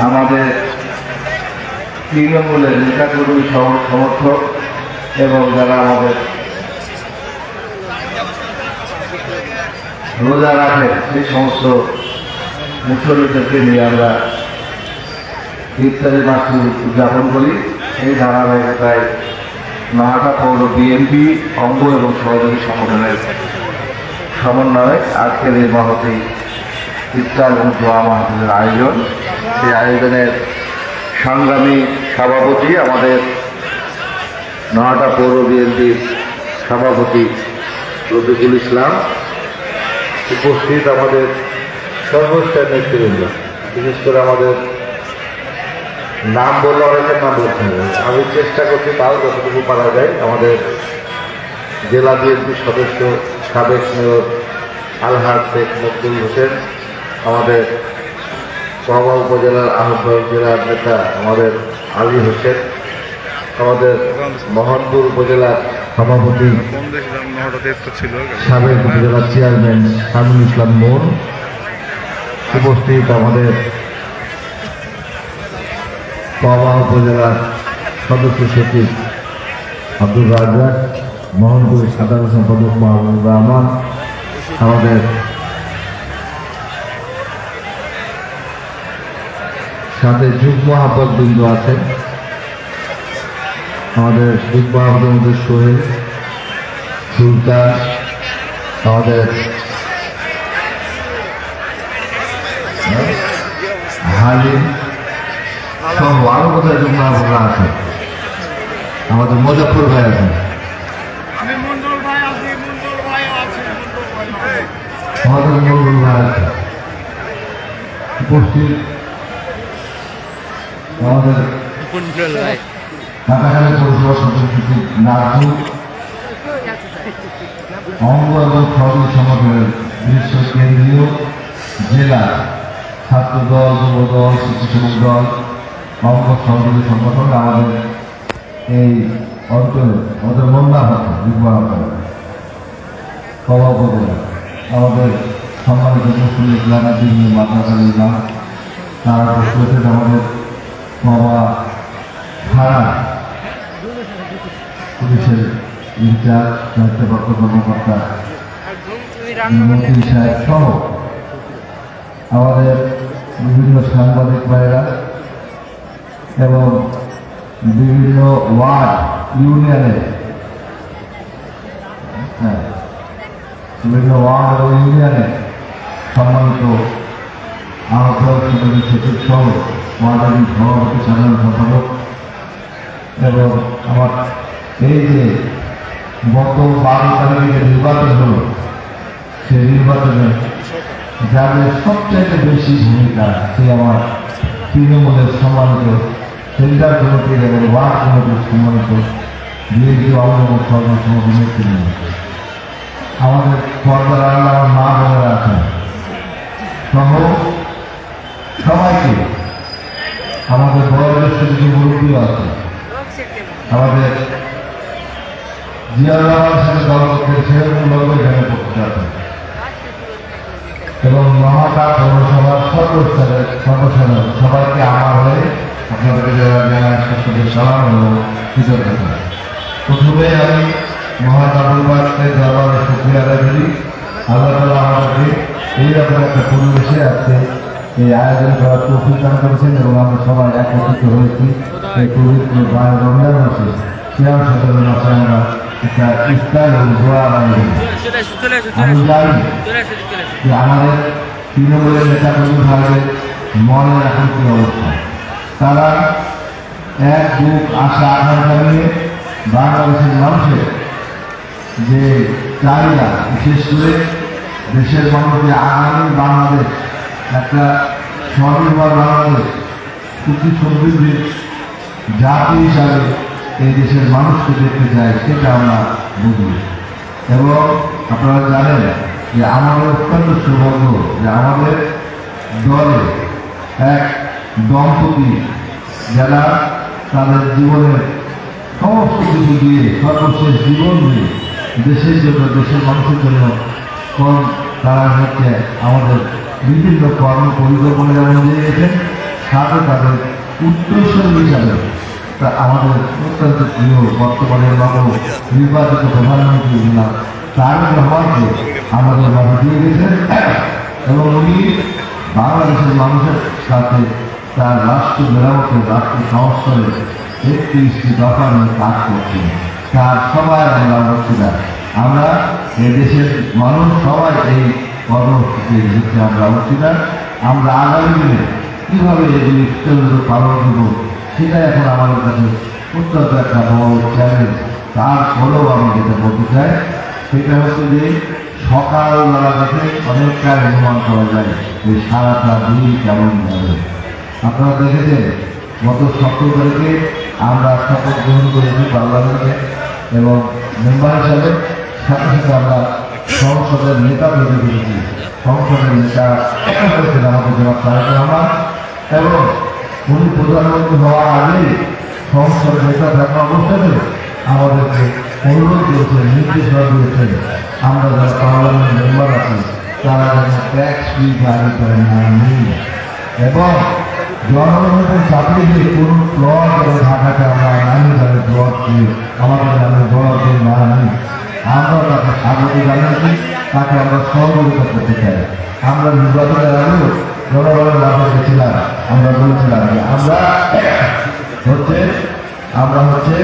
আমাদের তৃণমূলের নেতাকর্মী সমর্থক এবং যারা আমাদের রোজা রাখেন সেই সমস্ত মুসল্লিদেরকে নিয়ে আমরা ইফতারের মাসটি উদযাপন করি। এই ধারাবাহিকতায় নহাটা পৌর বিএনপি অঙ্গ এবং সহযোগী সংগঠনের সমন্বয়ে আজকের এই মহতী ইফতার এবং দোয়া মাহফিলের আয়োজন। সেই আয়োজনের সংগ্রামী সভাপতি আমাদের নহাটা পৌর বিএনপির সভাপতি রফিকুল ইসলাম, উপস্থিত আমাদের সর্বস্তরের নেতৃবৃন্দ, বিশেষ করে আমাদের নাম বললে অনেকের নাম বলতে হবে, আমি চেষ্টা করছি তাও যতটুকু পারা যায়। আমাদের জেলা বিএনপির সদস্য সাবেক মেয়র আলহাজ শেখ মকবুল হোসেন, আমাদের কবা উপজেলার আহ্বায়ক জেলার নেতা আমাদের আলী হোসেন, আমাদের মোহনপুর উপজেলার সভাপতি সাবেক উপজেলার চেয়ারম্যান শামীম ইসলাম মোন, উপস্থিত আমাদের কবা উপজেলার সদস্য সচিব আব্দুল রাজ্জাক, মোহনপুরের সাধারণ সম্পাদক মাহবুব রহমান, আমাদের সাথে যুগ্ম আহ্বায়ক বৃন্দ আছেন, আমাদের যুগ্ম আহ্বায়কের মধ্যে সোহেল সুলতান, আমাদের হালিম সহ আরো কোথায় যুগ্ম আহ্বায়করা আছেন, আমাদের মুজাফফর ভাই আছেন, আমাদের মঙ্গল ভাই আছেন, উপস্থিত আমাদের ঢাকাখালী পৌরসভা সদস্য নাজু অঙ্গ এবং সহযোগী সংগঠনের বিশ্ব কেন্দ্রীয় জেলা ছাত্রদল, যুবদল, স্বেচ্ছাসেবক দল, অঙ্গ সহযোগী সংগঠন, আমাদের এই অঞ্চলে আমাদের মন্না হতো কবা উপজেলা, আমাদের সম্মানিত মুসলিম ইসলামের বিভিন্ন মাদ্রাসার ইমাম, তারা উপস্থিত আমাদের কবা থানা পুলিশের ইনচার্জ দায়িত্বপ্রাপ্ত কর্মকর্তা মন্ত্রী সাহেব সহ আমাদের বিভিন্ন সাংবাদিক ভাইয়েরা এবং বিভিন্ন ওয়ার্ড ইউনিয়নের বিভিন্ন ওয়ার্ড এবং ইউনিয়নের সম্মানিত আহ্বায়ক সদস্য সচিব সহ ওয়ার্ডের সভাপতি সাধারণ সম্পাদক, এবং আমার এই যে গত 12 তারিখে নির্বাচন হল, সেই নির্বাচনে যাদের সবচাইতে বেশি ভূমিকা সে আমার তৃণমূলের সম্মানিত সেন্টার কমিটির এবং ওয়ার্ড কমিটির সম্মানিত বিএনপি অঙ্গ এবং সর্বসংগঠন নেতৃবৃন্দ, আমাদের পর্দার আল্লাহ আমার মা বোনেরা আছেন সহ সবাইকে, আমাদের বয়োজ্যেষ্ঠ কিছু মুরব্বীও আছে, আমাদের জিয়াউর রহমান সাথে দলপক্ষের সেরকম লোক এখানে পড়তে আছে, এবং নহাটা পৌরসভার সর্বস্তরের সদস্যরা সবাইকে আমার হয়ে আপনাদেরকে জানাই সরস্বতীর সালাম এবং কৃতজ্ঞতা। প্রথমে আমি মহান আবুলবাসের দরবারে শুকরিয়া আদায় করি। আল্লাহ তাআলা আমাদেরকে এইরকম একটা পরিবেশে আজকে এই আয়োজন করার তৌফিক দান করেছেন এবং আমরা সবাই একত্রিত হয়েছি এই পবিত্র রমজান মাসে সিয়াম সাধনের মাসে আমরা একটা ইফতার এবং দোয়া আয়োজন। আমি জানি যে আমাদের তৃণমূলের নেতাকর্মী ভাইদের মনের এখন কি অবস্থা, তারা এক বুক আশা আকাঙ্ক্ষা নিয়ে বাংলাদেশের মানুষের যে চাহিদা, বিশেষ করে দেশের মানুষের আগামী বাংলাদেশ একটা স্বনির্ভর বাংলাদেশ, সুখী সমৃদ্ধি জাতি হিসাবে এই দেশের মানুষকে দেখতে চাই, সেটা আমরা বুঝি। এবং আপনারা জানেন যে আমাদের অত্যন্ত সৌভাগ্য যে আমাদের দলে এক দম্পতি যারা তাদের জীবনের সমস্ত কিছু দিয়ে সর্বশেষ জীবন দিয়ে দেশের জন্য, দেশের মানুষের জন্য তারা হচ্ছে আমাদের বিভিন্ন কর্ম পরিকল্পনা যেমন দিয়ে গেছেন, সাথে তাদের উত্তরসূরি হিসাবে তা আমাদের অত্যন্ত প্রিয় বর্তমানের নব নির্বাচিত প্রধানমন্ত্রী তারেক রহমানকে আমাদের মাঝে দিয়ে গেছেন এবং উনি বাংলাদেশের মানুষের সাথে তার রাষ্ট্র মেরামতের রাষ্ট্র সংস্কারের 31টি দফা নিয়ে কাজ করছেন। তার সবাই আমরা অংশীদার। আমরা এদেশের মানুষ সবাই এই কর্মসূচির ক্ষেত্রে আমরা অংশীদার। আমরা আগামী দিনে কীভাবে এগুলি সুন্দর পালন করব সেটা এখন আমাদের কাছে অত্যন্ত একটা বড় চ্যালেঞ্জ। তারপরেও আমি যেটা বলতে চাই সেটা হচ্ছে যে সকালবেলা থেকে অনেকটা অনুমান করা যায় যে সারাটা দিন কেমন যাবে। আপনারা দেখেছেন গত 17 তারিখে আমরা শপথ গ্রহণ করেছি পার্লামেন্টে এবং মেম্বার হিসাবে, সাথে সাথে আমরা সংসদের নেতা তৈরি করেছি। সংসদের নেতা হয়েছেন আমাদের জনাব তারেক রহমান এবং উনি প্রধানমন্ত্রী হওয়ার আগেই সংসদের নেতা থাকা অবস্থাতে আমাদেরকে অনুরোধ করেছেন, নির্দেশনা দিয়েছেন আমরা যারা পার্লামেন্ট মেম্বার আছি তারা যেন ট্যাক্স ফ্রি গাড়ি করে না নিই এবং জনগণের চাকরিতে কোনো প্লট এবং ঢাকাতে আমরা নামি যাবে প্লট দিয়ে আমাদের নামে প্লট দিয়ে না নিই। আমরা তাকে স্বাগত জানাচ্ছি, তাকে আমরা সহযোগিতা করতে চাই। আমরা নির্বাচনের আগেও জনগণের মাঝে গেছিলাম, আমরা বলেছিলাম যে আমরা হচ্ছে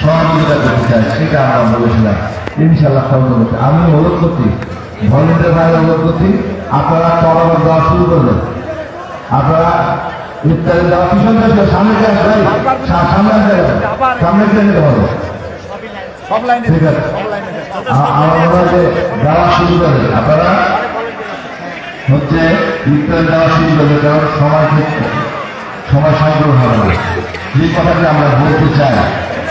সহযোগিতা করতে চাই, সেটা আমরা বলেছিলাম। ইনশাল্লাহ সহযোগিতা করতে আমি অনুরোধ করছি, ভলেন্টিয়ার ভাই অনুরোধ করছি, আপনারা তরবারি দেওয়া শুরু করবেন। আপনারা ইত্যাদি দেওয়া পিছন থেকে সামনে সামনে যেতে হবে, ঠিক আছে? আমরা দেওয়া শুরু করে আপনারা হচ্ছে ইত্যাদি দেওয়া শুরু করবে, কারণ সময় সংগ্রহ হবে। যে কথাটি আমরা বলতে চাই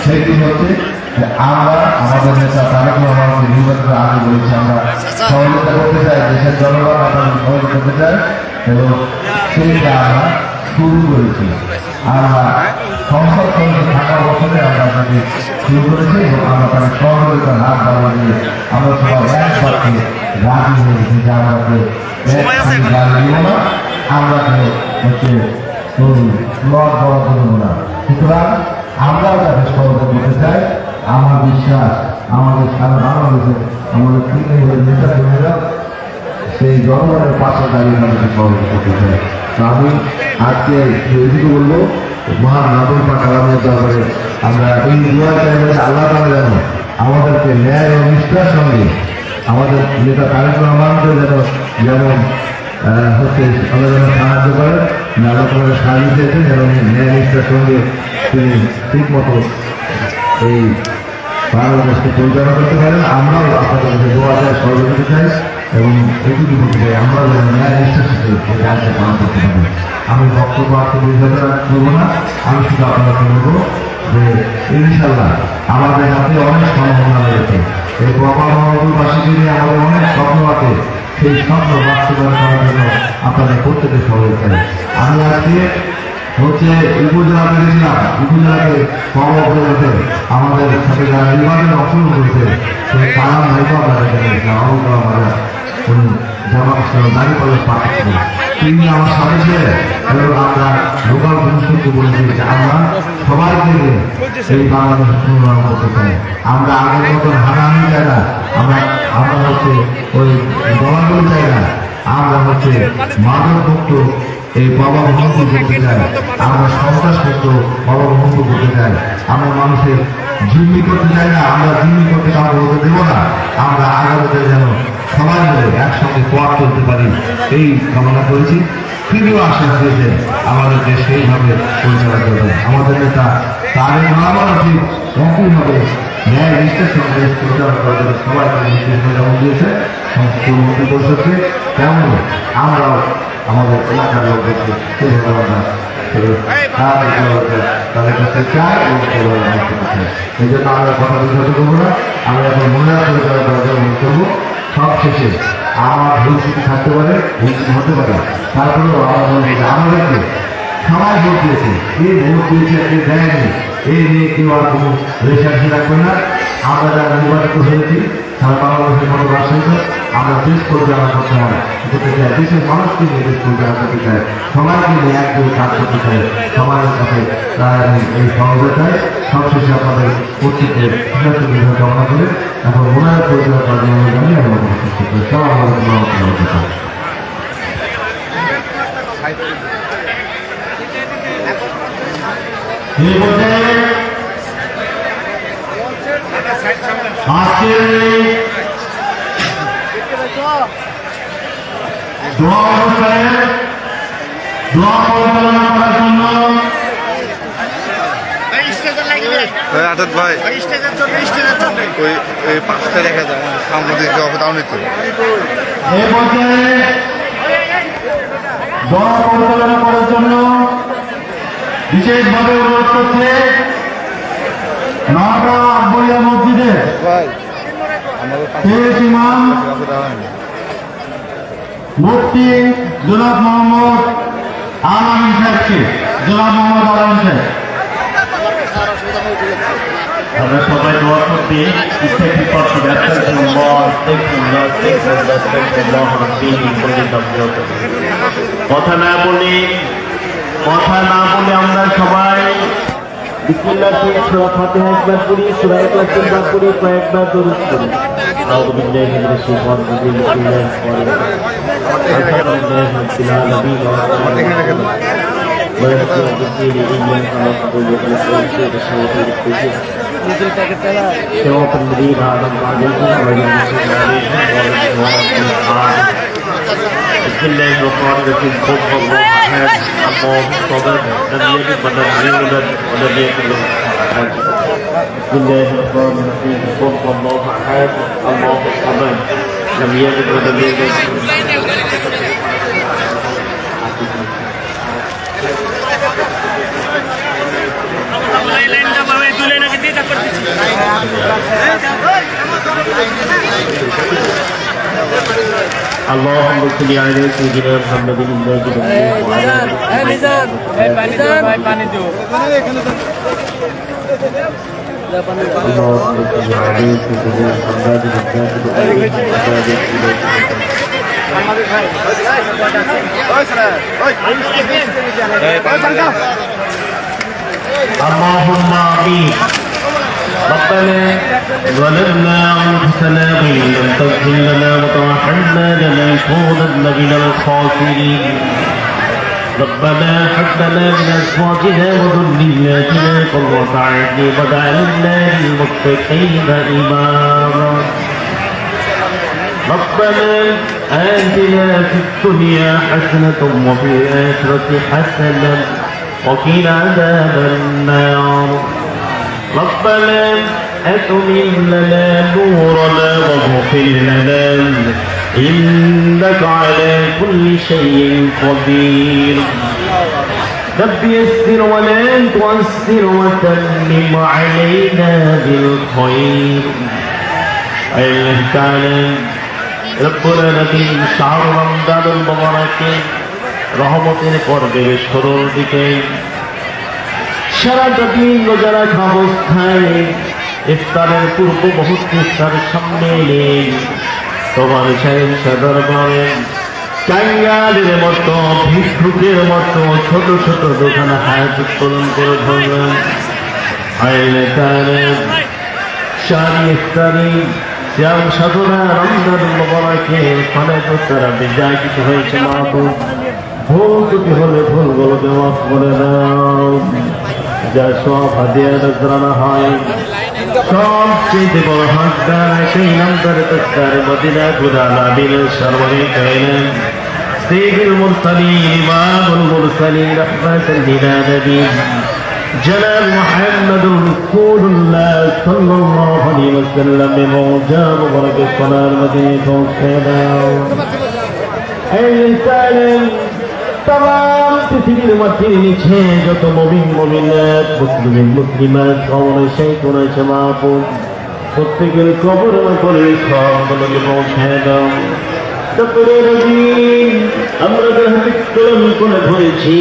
সেটি হচ্ছে যে আমরা আমাদের নেতা তারেক রহমানকে নির্বাচনের আগে বলেছি আমরা সহযোগিতা করতে চাই, দেশের জনগণ আপনাদের সহযোগিতা করতে চাই এবং সেইটা আমরা শুরু করেছি। আমরা সংসদ থাকা বছরে আমরা আপনাকে শুরু করেছি এবং আমরা তাদের সহযোগিতার হাত বাড়িয়ে দিয়ে আমরা সবাই একসাথে রাজি হয়েছি যে আমাকে আমরা হচ্ছে প্লট বরাদ্দ দেবো না। সুতরাং আমরাও তাকে সহযোগিতা করতে চাই। আমার বিশ্বাস আমাদের সারা বাংলাদেশে আমাদের নেতা কর্মীরা সেই জনগণের পাশে দাঁড়িয়ে আমাদের সহযোগিতা করতে চাই। আমি আজকে এদিকে বলবো মহান নাদুল পাক আলামের দরবারে আমরা এই দুয়ার চাইলে আল্লাহ তাআলা যেন আমাদেরকে ন্যায় ও নিষ্ঠার সঙ্গে আমাদের নেতা তারেক রহমানকে যেমন হচ্ছে আমরা যেন সাহায্য করেন, নানা রকমের সাহায্য দিয়েছেন যেন ন্যায় নিষ্ঠার সঙ্গে তিনি ঠিক মতো এই বাংলাদেশকে পরিচালনা করতে পারেন। আমরাও আপনাদের কাছে দোয়া চাই, সহযোগিতা চাই এবং এটুকু বলতে চাই আমরা যেন ন্যায় নিষ্ঠার সাথে এই কাজটা পালন করতে পারি। আমি বক্তব্য আজকে বিবেচনা করবো না, আমি শুধু আপনাকে বলবো যে ইনশাল্লাহ আমাদের হাতে অনেক সম্ভাবনা রয়েছে। এই বাবা মহানগরবাসীকে নিয়ে আমাদের অনেক স্বপ্ন আছে, সেই স্বপ্ন বাস্তবায়ন করার জন্য আপনাদের প্রত্যেকের সহযোগিতা চাই। আমি আজকে হচ্ছে উপজেলাতে গেছিলাম, উপজেলাকে কর্মকর্তাতে আমাদের সাথে যারা নির্বাচনে অংশগ্রহণ করেছে সেই কালাম ভাইকে আমরা দেখেছিলাম। আমরা জামা দাঁড়িয়ে পড়ে পাঠাচ্ছিলেন, তিনি আমার সাথে ছিলেন এবং আমরা লোকাল সংস্কৃতি বলেছি যে আমরা সবাইকে এই বাংলাদেশ পুনর্নির্মাণ করতে চাই। আমরা আগের মতন হানাহানি চাই না, আমরা হচ্ছে ওই দলাদলি চাই না, আমরা হচ্ছে মাদক মুক্ত এই বাবা মুক্ত করতে চাই, আমরা সন্ত্রাস মুক্ত বাবা মুক্ত করতে চাই। আমরা মানুষের জিম্মি করতে চাই না, আমরা জিম্মি করতে কাউকে হতে দেবো না। আমরা আগামীতে যেন সবাই মিলে একসঙ্গে পথ চলতে পারি এই কামনা করেছি। তিনিও আশ্বাস দিয়েছেন আমাদেরকে সেইভাবে পরিচালনা করবেন। আমাদের নেতা তারেক রহমান ঠিক একইভাবে ন্যায় নিষ্ঠার সঙ্গে পরিচালনা করার জন্য সবাইকে নির্দেশনা যেমন দিয়েছে সংসদ মন্ত্রী পরিষদকে, তেমন আমরাও আমাদের এলাকার লোকদেরকে সেইভাবে আমরা তাদের কাছে চাই এবং চাই। এই জন্য আমরা কথা বিচ্ছাদ করবো না। আমরা এখন মহিলা পরিচালনা করার জন্য মনে করবো। সব শেষে আমার ভুল ত্রুটি থাকতে পারে, ভুল হতে পারে, তারপরেও আমরা বলবো যে আমাদেরকে সবাই ভোট দিয়েছে, এই ভোট দিয়েছে কে দেয়নি এই নিয়ে কেউ আর কোনো রেশারেশি রাখবে না। আমরা যারা নির্বাচিত হয়েছি সারা বাংলাদেশের মতো রাজশাহীতে আমরা দেশ পরিচালনা করতে চাই দেশের মানুষকে নিয়ে দেশ পরিচালনা করতে চাই সবাইকে নিয়ে একদম কাজ করতে চাই সমাজের সাথে এই সহযোগিতায় সবশেষে আপনাদের প্রত্যেকের সুবিধা কামনা করে এখন ওনার পরিচালনা করার জন্য জানিয়ে আমরা আজকে দোয়া পরিচালনা করার জন্য আজাদ ভাই ওই পাঁচটা দেখা যায় সামনে দিকে অবদানিত এই পর্যায়ে দোয়া পরিচালনা করার জন্য বিশেষভাবে অনুরোধ করছে নওগাঁ আকবরিয়া মসজিদের শেষ ইমাম মুফতি জনাব মোহাম্মদ আলামিন সাহেবকে জনাব মোহাম্মদ আলামিন সাহেব আমরা সবাই দোয়া করতে ইসলামিক পথে যাত্রার জন্য কথা না বলে আমরা সবাই বিসমিল্লাহ সূরা ফাতিহা একবার পড়ি সূরা ইখলাস একবার পড়ি কয়েকবার দরুদ পড়ি আউযু বিল্লাহি মিনাশ শাইতানির রাজিম বিসমিল্লাহির রহমানির রহিম আলহামদুলিল্লাহি রাব্বিল আলামিন صراط الذين أنعمت عليهم غير المغضوب عليهم بسم الله الرحمن الرحيم قل هو الله أحد الله الصمد لم يلد ولم يولد ولم يكن له كفوا أحد بسم الله الرحمن الرحيم قل هو الله أحد الله الصمد لم يلد ولم يولد اللهم صل على سيدنا محمد النبي اللهم آمين ربنا ظلمنا أنفسنا وإن لم تغفر لنا وترحمنا لنكونن من الخاسرين ربنا هب لنا من أزواجنا وذرياتنا قرة أعين واجعلنا للمتقين إماما ربنا آتنا في الدنيا حسنة وفي الآخرة حسنة وقنا عذاب النار ربنا أتمم لنا نورنا واغفر لنا إنك على كل شيء قدير رب يسر ولا تعسر وتمم علينا بالخير الله تعالى ربنا نبي شهر رمضان المبارك রহমতের পর্বের শুরুর দিকে সারাটা দিন রোজা রাখা অবস্থায় ইফতারের পূর্ব মুহূর্তে ইফতার সামনে এলে তোমার দরবারে কাঙ্গালের মতো ভিক্ষুকের মতো ছোট ছোট দোকানে হাত উত্তোলন করে ধরলেন আইলে তারে সারি ইফতারি শ্যাম সাধনা রমজান মোবারকে ফলে তো তারা বিদায় কিছু হয়েছে মাহবুব ভুল ত্রুটি হলে ভুলগুলোকে মাফ করে দাও যা সব হাদিয়া জানা হয় সবচেয়ে বড় হকদার সেই নামদারে তস্কার মদিনা গুদাল আবিনের সর্বনে কাইলেন সাইয়্যিদুল মুরসালিন ইমামুল মুরসালিন রাহমাতাল লিল আলামিন জনাব মুহাম্মদুর রাসূলুল্লাহ সাল্লাল্লাহু আলাইহি ওয়াসাল্লাম মওজা মুবারকে সোনার মদিনায় পৌঁছে দাও এই সালাম तमाम পৃথিবীর মাটির নিচে যত মুমিন মুমিনাত মুসলিম মুসলিমাত কবরে সেই কোন সমাপন প্রত্যেকের কবর করে সবগুলোকে পৌঁছে দাও তারপরে আমরা যারা বিক্রম করে ধরেছি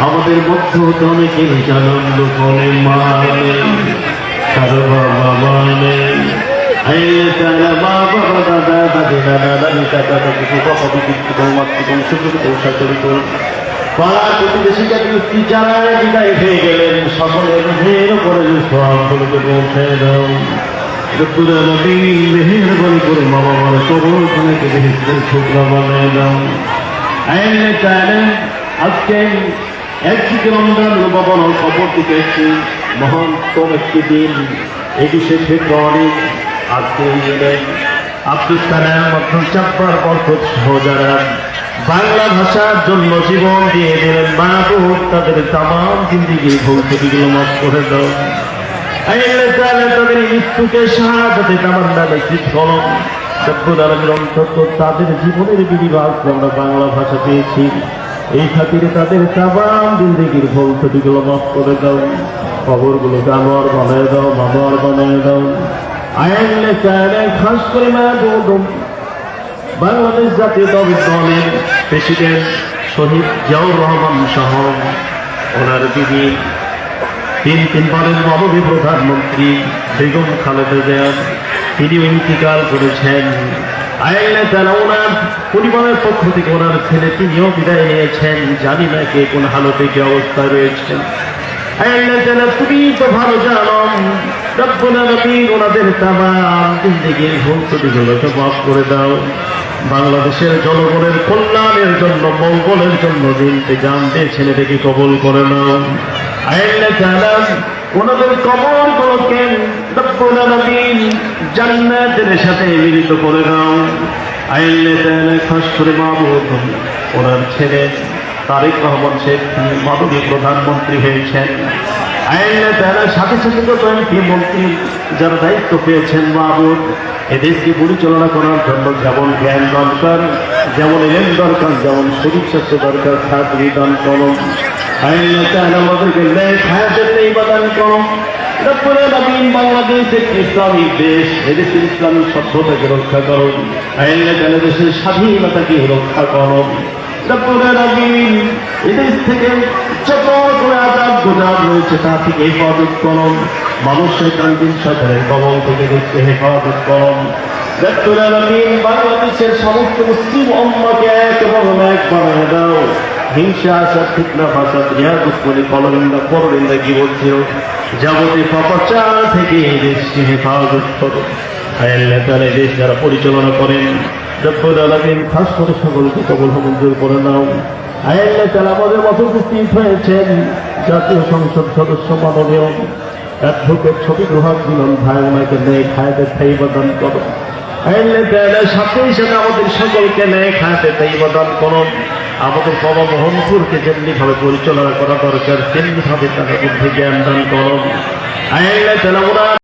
আমাদের মধ্য হতে অনেকের আনন্দ করে মানে কারো বাবা মানে أين كان ما فرد بابنا ذلك كتبكم وقتكم شكركم شكركم পাড়া প্রতিবেশী জাতীয় যারা বিদায় হয়ে গেলেন সকলের মেহের করে সবগুলোকে পৌঁছে দাও মেহেরবানি করে মা বাবার কবরখানাকে বেহেস্তের ছোকরা বানিয়ে দাও আজকে একদিকে রমজান বাবার খবর দিতে একটি মহান্তম একটি দিন 21শে ফেব্রুয়ারি আজকে আব্দুল কালাম আব্দুল জব্বার বরকত সহ যারা বাংলা ভাষার জন্য জীবন দিয়ে দিলেন মাহবুব তাদের তামাম জিন্দিগির ভবিষ্যৎগুলো মাফ করে দাও তাদের মৃত্যুকে শাহাদাতে তামান্না নসিব করো রব্বুল আলামিন অন্তত তাদের জীবনের বিনিময়ে আমরা বাংলা ভাষা পেয়েছি এই খাতিরে তাদের তামাম জিন্দিগির ভবিষ্যৎগুলো মাফ করে দাও খবরগুলোকে আনোয়ার বানিয়ে দাও মানোয়ার বানিয়ে দাও আইনলে চাইলে খাস করে মাহবুব বাংলাদেশ জাতীয় দলের প্রেসিডেন্ট শহীদ জিয়াউর রহমান সহ ওনার দিদি তিনবারের মাননীয় প্রধানমন্ত্রী বেগম খালেদা জিয়া তিনিও ইন্তিকাল করেছেন আইনে তারা ওনার পরিবারের পক্ষ থেকে ওনার ছেলে তিনিও বিদায় নিয়েছেন জানি না কে কোন হালতে কি অবস্থায় রয়েছেন আইনে তারা তুমি তো ভালো জানো রব্বুল আলামিন ওনাদের তামাম জিন্দেগির ভুলত্রুটিগুলোকে মাফ করে দাও বাংলাদেশের জনগণের কল্যাণের জন্য মঙ্গলের জন্য দিনকে জানতে ছেলেটাকে কবল করে নাও আইনে তারা ওনাদের কবরগুলোকে রব্বুল আলামিন জান্নাতের সাথে মিলিত করে নাও আইনে তারা খাস করে মাহবুব ওনার ছেলে তারেক রহমান শেখ মাননীয় প্রধানমন্ত্রী হয়েছেন আইনে তারা সাথে সাথে তো এমপি মন্ত্রী যারা দায়িত্ব পেয়েছেন মাহবুব এদেশকে পরিচালনা করার জন্য যেমন জ্ঞান দরকার যেমন এলেন দরকার যেমন শরীর স্বাস্থ্য দরকার খাদ্য দান করম আইনে তারা আমাদেরকে খায়াতের ইবাদত করম রব্বুল আলামিন বাংলাদেশ একটি ইসলামিক দেশ এদেশের ইসলামিক সভ্যতাকে রক্ষা করো আইনে তারা দেশের স্বাধীনতাকে রক্ষা করো রব্বুল আলামিন এদেশ থেকে যত আযাব গুনাহ রয়েছে তা থেকে হেফাজত করো মানুষের কান্দিন সরকারের কবল থেকে দেখতে হেফাজত করো রব্বুল আলামিন বাংলাদেশের সমস্ত মুসলিম উম্মাহকে এক এবং এক বানিয়ে দাও হিংসা আশা ফিতনা ফাসাদ রিয়া দুশ্মনী কলরঙ্গা পরনিন্দা কি বলছিল যাবতীয় পাপাচার থেকে এই দেশকে হেফাজত করো আল্লাহ তাআলা এই দেশ যারা পরিচালনা করেন রব্বুল আলামিন খাস করে সকলকে কবুল মঞ্জুর করে নাও আল্লাহ তাআলা আমাদের মতো উপস্থিত হয়েছেন জাতীয় সংসদ সদস্য মাননীয় অ্যাডভোকেট শফিকুল হক মিলন ভাই ওনাকে নেই খায়াতে তাইবা দান করো আল্লাহ তাআলা সাথে সাথে আমাদের সকলকে নেই খায়াতে তাইবা দান করো আমাদের বাবা মোহনপুরকে যেমনিভাবে পরিচালনা করা দরকার তেমনিভাবে তাকে বুদ্ধি জ্ঞান দান করো আল্লাহ তাআলা